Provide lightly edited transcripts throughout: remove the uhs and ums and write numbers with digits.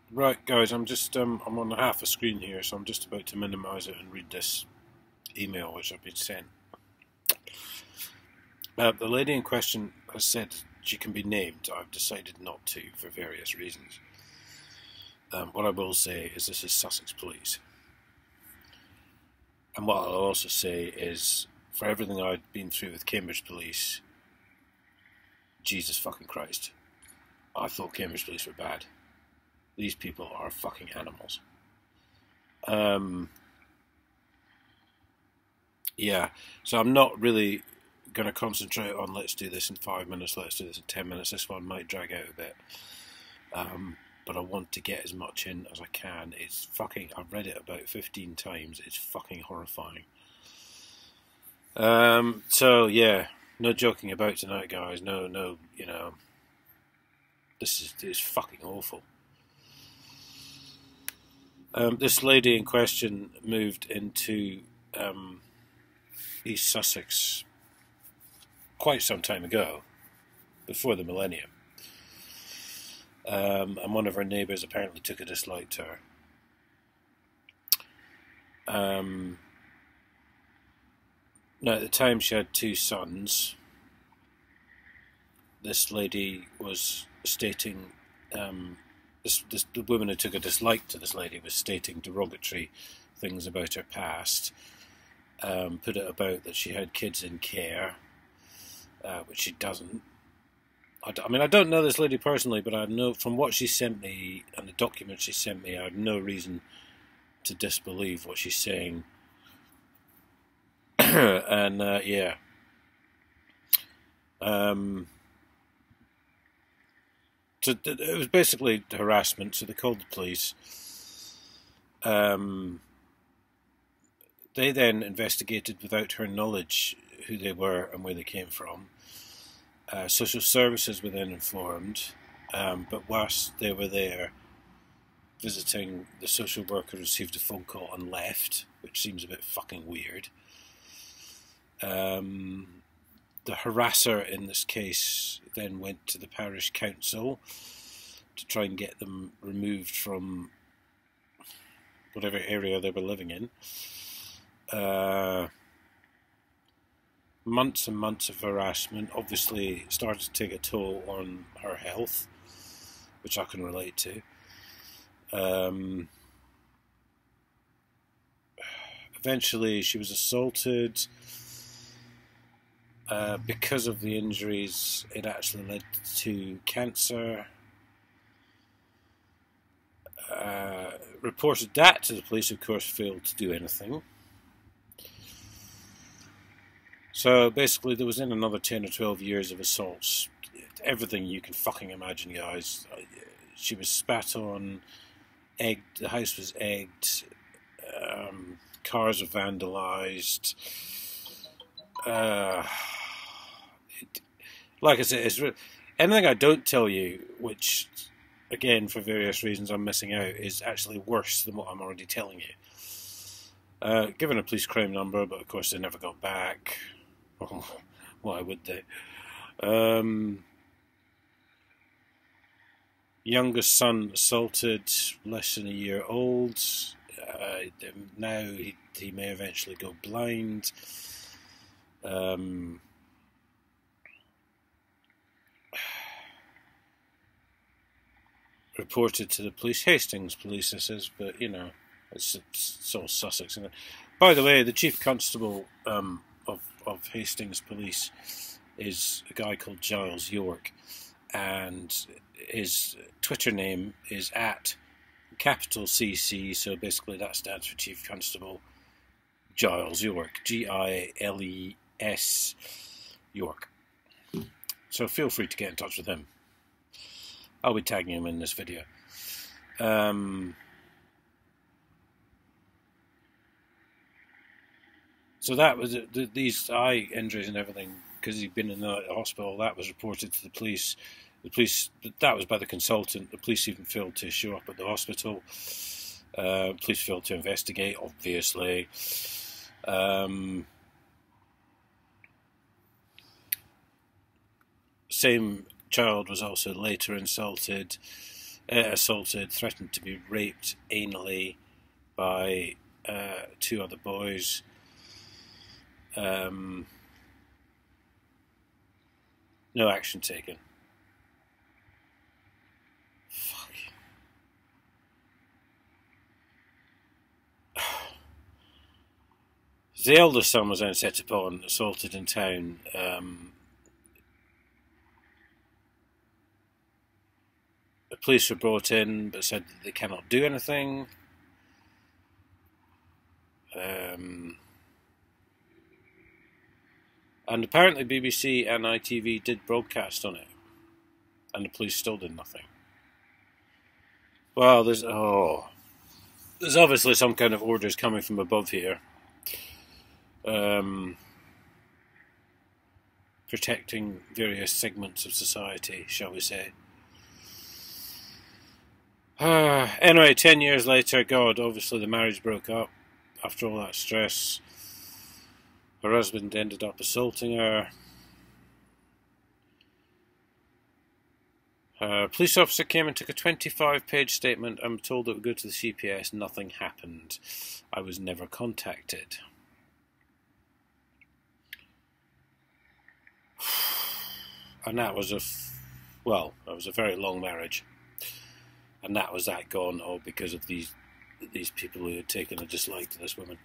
Right, guys, I'm on half a screen here, so I'm just about to minimise it and read this email which I've been sent. The lady in question has said she can be named. I've decided not to for various reasons. What I will say is this is Sussex Police. And what I'll also say is, for everything I've been through with Cambridge Police, Jesus fucking Christ, I thought Cambridge Police were bad. These people are fucking animals. Yeah, so I'm not really going to concentrate on let's do this in 5 minutes, let's do this in 10 minutes. This one might drag out a bit. But I want to get as much in as I can. It's fucking, I've read it about 15 times. It's fucking horrifying. So yeah, no joking about tonight, guys. No, this is fucking awful. This lady in question moved into East Sussex quite some time ago, before the millennium. And one of her neighbours apparently took a dislike to her. Now, at the time, she had two sons. This lady was stating, the woman who took a dislike to this lady was stating derogatory things about her past. Put it about that she had kids in care, which she doesn't. I mean, I don't know this lady personally, but I know from what she sent me and the documents she sent me, I have no reason to disbelieve what she's saying. And yeah. So it was basically harassment, so they called the police. They then investigated without her knowledge who they were and where they came from. Social services were then informed, but whilst they were there visiting, the social worker received a phone call and left, which seems a bit fucking weird. The harasser in this case then went to the parish council to try and get them removed from whatever area they were living in. Months and months of harassment obviously started to take a toll on her health, which I can relate to. Eventually she was assaulted. Because of the injuries, it actually led to cancer. Reported that to the police, of course, failed to do anything. So basically, there was in another 10 or 12 years of assaults. Everything you can fucking imagine, guys. She was spat on, egged, the house was egged, cars were vandalised. Like I said, anything I don't tell you, which, again, for various reasons I'm missing out, is actually worse than what I'm already telling you. Given a police crime number, but of course they never got back. Why would they? Youngest son assaulted, less than a year old. Now he may eventually go blind. Reported to the police, Hastings Police this is, but it's all Sussex, isn't it? By the way, the chief constable of Hastings Police is a guy called Giles York, and his Twitter name is at capital CC, so basically that stands for Chief Constable Giles York, Giles York. So feel free to get in touch with him. I'll be tagging him in this video. So that was these eye injuries and everything, because he'd been in the hospital. That was reported to the police. The police, that was by the consultant. The police even failed to show up at the hospital. Police failed to investigate, obviously. Same child was also later insulted. assaulted, threatened to be raped anally by 2 other boys. No action taken. Fuck. The eldest son was then set upon, assaulted in town. The police were brought in, but said that they cannot do anything. And apparently BBC and ITV did broadcast on it, and the police still did nothing. Well, there's obviously some kind of orders coming from above here. Protecting various segments of society, shall we say. Anyway, 10 years later, God, obviously the marriage broke up after all that stress. Her husband ended up assaulting her. A police officer came and took a 25-page statement. I'm told it would go to the CPS. Nothing happened. I was never contacted. And that was a very long marriage. And that was that gone, all because of these people who had taken a dislike to this woman.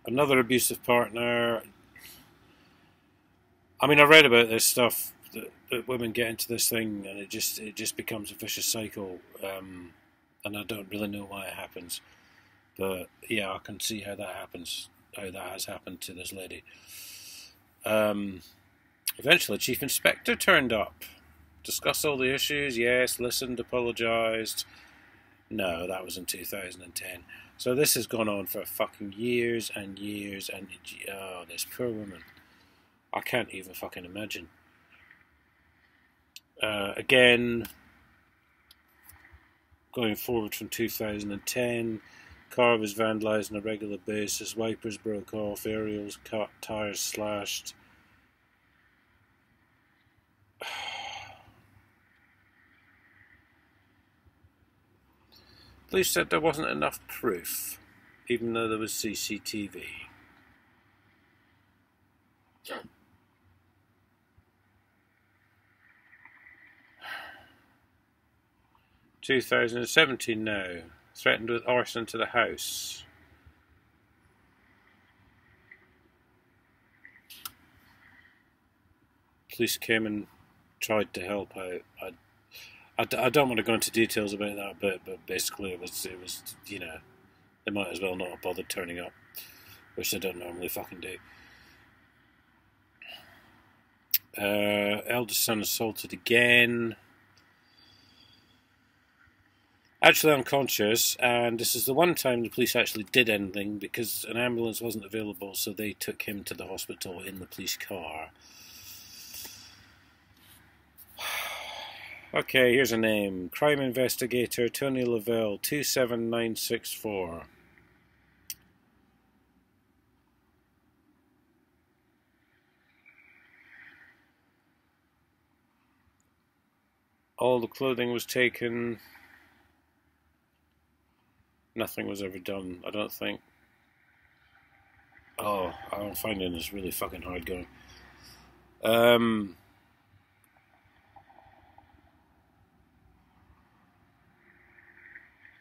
Another abusive partner. I mean, I read about this stuff that women get into this thing, and it just becomes a vicious cycle. And I don't really know why it happens, but yeah, I can see how that happens. How that has happened to this lady. Eventually, Chief Inspector turned up, discussed all the issues. Yes, listened, apologised. No, that was in 2010. So this has gone on for fucking years and years, and this poor woman. I can't even fucking imagine. Again, going forward from 2010, car was vandalised on a regular basis, wipers broke off, aerials cut, tyres slashed. Police said there wasn't enough proof, even though there was CCTV. 2017 now. Threatened with arson to the house. Police came and tried to help out. I don't want to go into details about that bit, but basically it was you know, they might as well not have bothered turning up, which they don't normally fucking do. Eldest son assaulted again. Actually unconscious, and this is the one time the police actually did anything because an ambulance wasn't available, so they took him to the hospital in the police car. Okay, here's a name. Crime investigator Tony Lavelle, 27964. All the clothing was taken. Nothing was ever done, I don't think. Oh, I'm finding this really fucking hard going.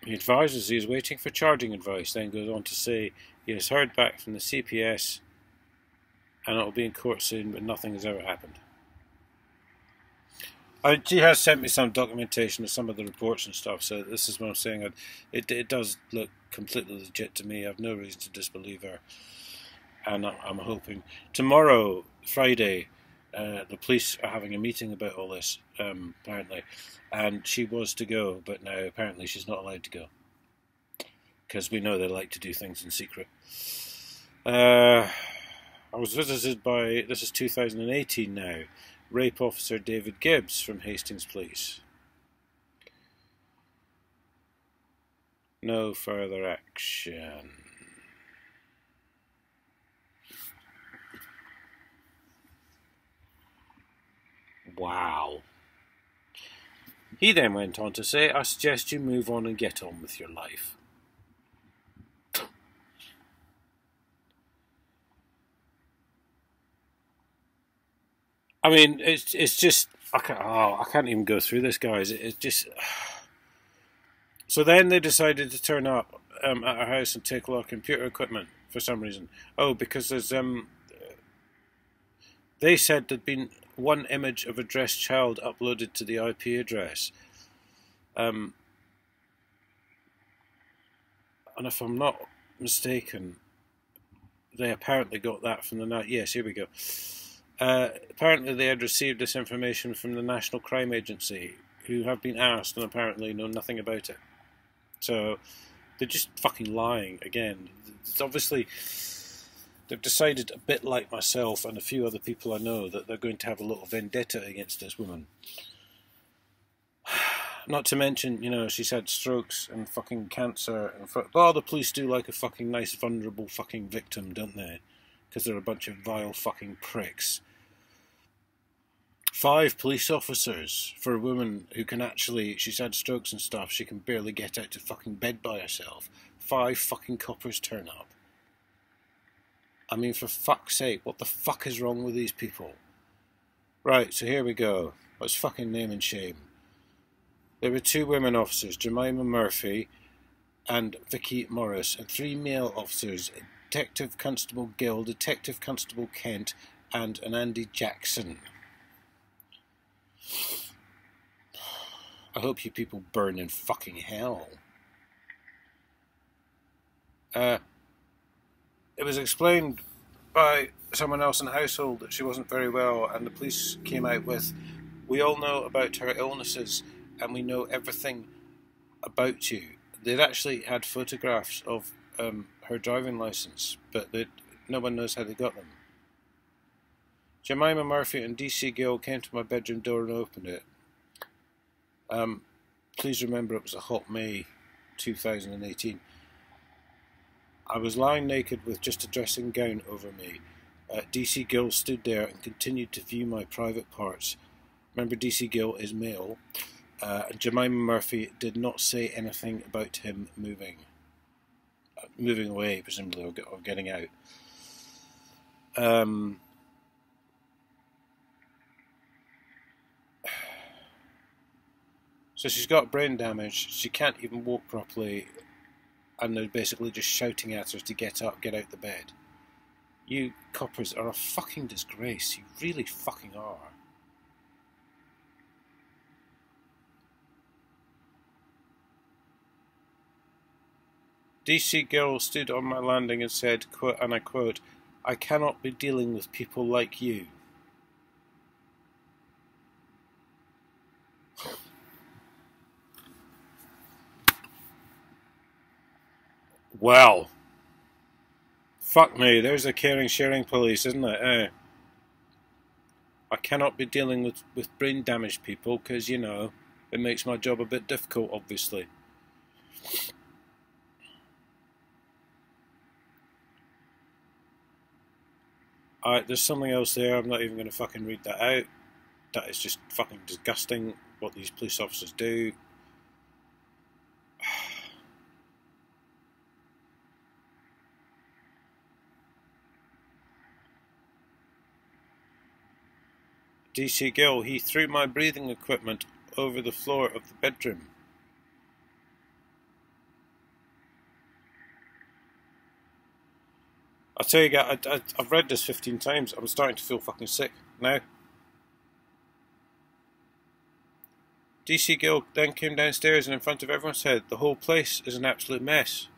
He advises he is waiting for charging advice, then goes on to say he has heard back from the CPS and it will be in court soon, but nothing has ever happened. She has sent me some documentation of some of the reports and stuff, so this is what I'm saying. It does look completely legit to me. I have no reason to disbelieve her. And I'm hoping tomorrow, Friday, the police are having a meeting about all this, apparently. And she was to go, but now apparently she's not allowed to go. Because we know they like to do things in secret. I was visited by, this is 2018 now, rape officer David Gibbs from Hastings Police. No further action. Wow. He then went on to say, I suggest you move on and get on with your life. I mean, it's just, I can't even go through this, guys. It's just... So then they decided to turn up at our house and take all our computer equipment for some reason. Oh, because there's they said there'd been one image of a dressed child uploaded to the IP address. And if I'm not mistaken, they apparently got that from the night. Yes, here we go. Apparently they had received this information from the National Crime Agency, who have been asked and apparently know nothing about it. So they're just fucking lying again. It's obviously, they've decided, a bit like myself and a few other people I know, that they're going to have a little vendetta against this woman. Not to mention, you know, she's had strokes and fucking cancer. And the police do like a fucking nice, vulnerable fucking victim, don't they? Because they're a bunch of vile fucking pricks. 5 police officers for a woman who can actually, she's had strokes and stuff, she can barely get out to fucking bed by herself. 5 fucking coppers turn up. I mean, for fuck's sake, what the fuck is wrong with these people? Right, so here we go. Let's fucking name and shame. There were 2 women officers, Jemima Murphy and Vicky Morris, and 3 male officers, Detective Constable Gill, Detective Constable Kent, and an Andy Jackson. I hope you people burn in fucking hell. It was explained by someone else in the household that she wasn't very well, and the police came out with, we all know about her illnesses and we know everything about you. They'd actually had photographs of her driving licence, but no one knows how they got them. Jemima Murphy and DC Gill came to my bedroom door and opened it. Please remember it was a hot May 2018. I was lying naked with just a dressing gown over me. DC Gill stood there and continued to view my private parts. Remember, DC Gill is male. Jemima Murphy did not say anything about him moving away, presumably, or getting out. So she's got brain damage, she can't even walk properly, and they're basically just shouting at her to get up, get out the bed. You coppers are a fucking disgrace, you really fucking are. DC Gill stood on my landing and said, quote, and I quote, I cannot be dealing with people like you. Well, fuck me, there's a caring, sharing police, isn't it? I cannot be dealing with brain damaged people because, you know, it makes my job a bit difficult, obviously. Alright, there's something else there, I'm not even going to fucking read that out. That is just fucking disgusting, what these police officers do. DC Gill, he threw my breathing equipment over the floor of the bedroom. I'll tell you guys, I've read this 15 times, I'm starting to feel fucking sick now. DC Gill then came downstairs and in front of everyone said, the whole place is an absolute mess.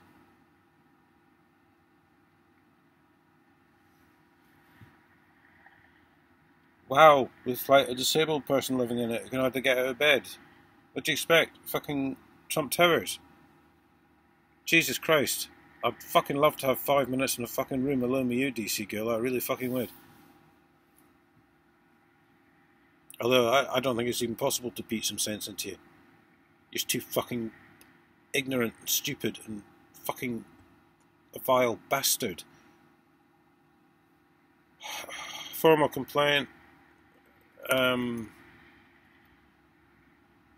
Wow, with like a disabled person living in it who can hardly get out of bed. What do you expect? Fucking Trump Towers? Jesus Christ. I'd fucking love to have 5 minutes in a fucking room alone with you, DC Gill. I really fucking would. Although, I don't think it's even possible to beat some sense into you. You're just too fucking ignorant and stupid and fucking a vile bastard. Formal complaint.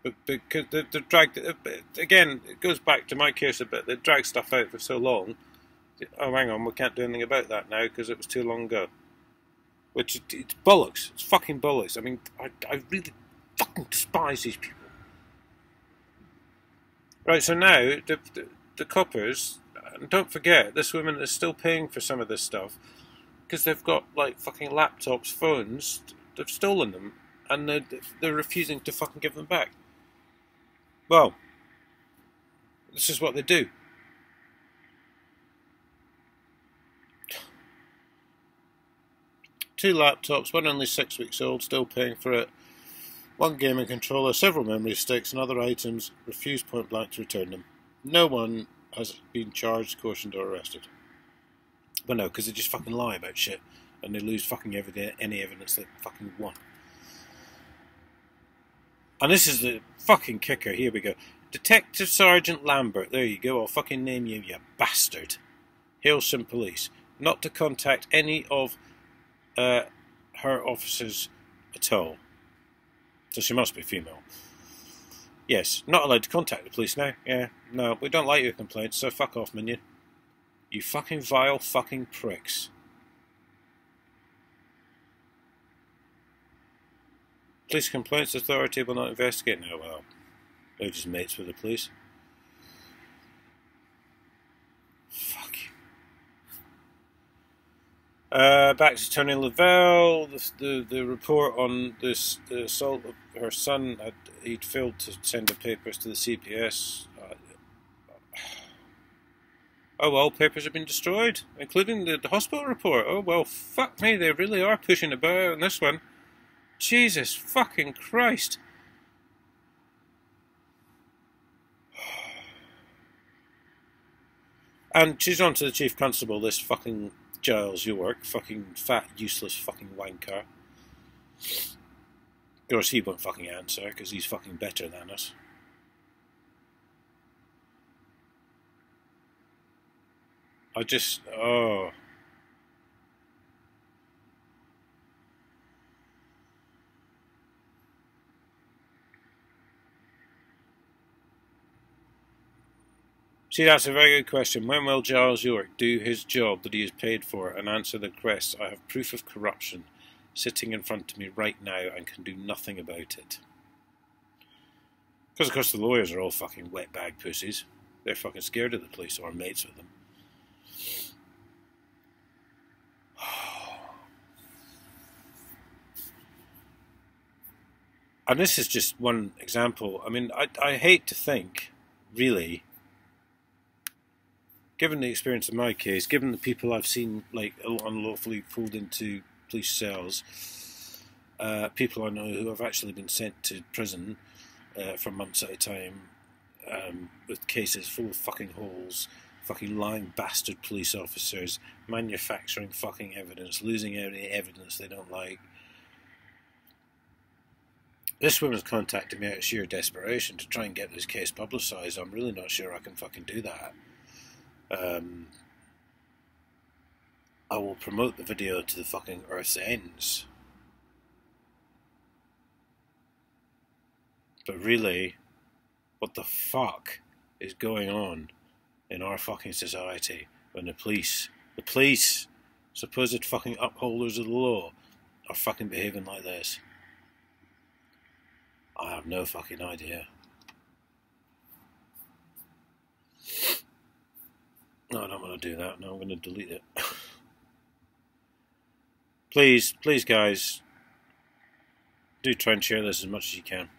But because they dragged it again, it goes back to my case a bit. They dragged stuff out for so long. Oh, hang on, we can't do anything about that now because it was too long ago. Which it's bollocks. It's fucking bollocks. I mean, I really fucking despise these people. Right, so now the coppers, and don't forget, this woman is still paying for some of this stuff because they've got like fucking laptops, phones. They've stolen them, and they're refusing to fucking give them back. Well, this is what they do. Two laptops, one only 6 weeks old, still paying for it. One gaming controller, several memory sticks and other items, refused point blank to return them. No one has been charged, cautioned or arrested. But no, because they just fucking lie about shit and they lose fucking any evidence they fucking want. And this is the fucking kicker, here we go. Detective Sergeant Lambert, there you go, I'll fucking name you, you bastard. Sussex Police. Not to contact any of her officers at all. So she must be female. Yes, not allowed to contact the police now. Yeah, no, we don't like your complaints, so fuck off, minion. You fucking vile fucking pricks. Police complaints authority will not investigate now. Well, they're just mates with the police. Fuck you. Back to Tony Lavelle. The report on this the assault of her son. He'd failed to send the papers to the CPS. Oh well, papers have been destroyed, including the hospital report. Oh well, fuck me, they really are pushing about on this one. Jesus fucking Christ. And she's on to the Chief Constable, this fucking Giles York, fucking fat, useless fucking wanker. Of course, he won't fucking answer, because he's fucking better than us. Oh. See, that's a very good question. When will Giles York do his job that he is paid for and answer the requests? I have proof of corruption sitting in front of me right now and can do nothing about it. Because, of course, the lawyers are all fucking wetbag pussies. They're fucking scared of the police or mates with them. And this is just one example. I mean, I hate to think, really, given the experience of my case, given the people I've seen like unlawfully pulled into police cells, people I know who have actually been sent to prison for months at a time, with cases full of fucking holes, fucking lying bastard police officers, manufacturing fucking evidence, losing any evidence they don't like. This woman's contacted me out of sheer desperation to try and get this case publicised. I'm really not sure I can fucking do that. I will promote the video to the fucking earth's ends. But really, what the fuck is going on in our fucking society when the police, supposed fucking upholders of the law, are fucking behaving like this? I have no fucking idea. No, I don't want to do that. No, I'm going to delete it. Please, guys, do try and share this as much as you can.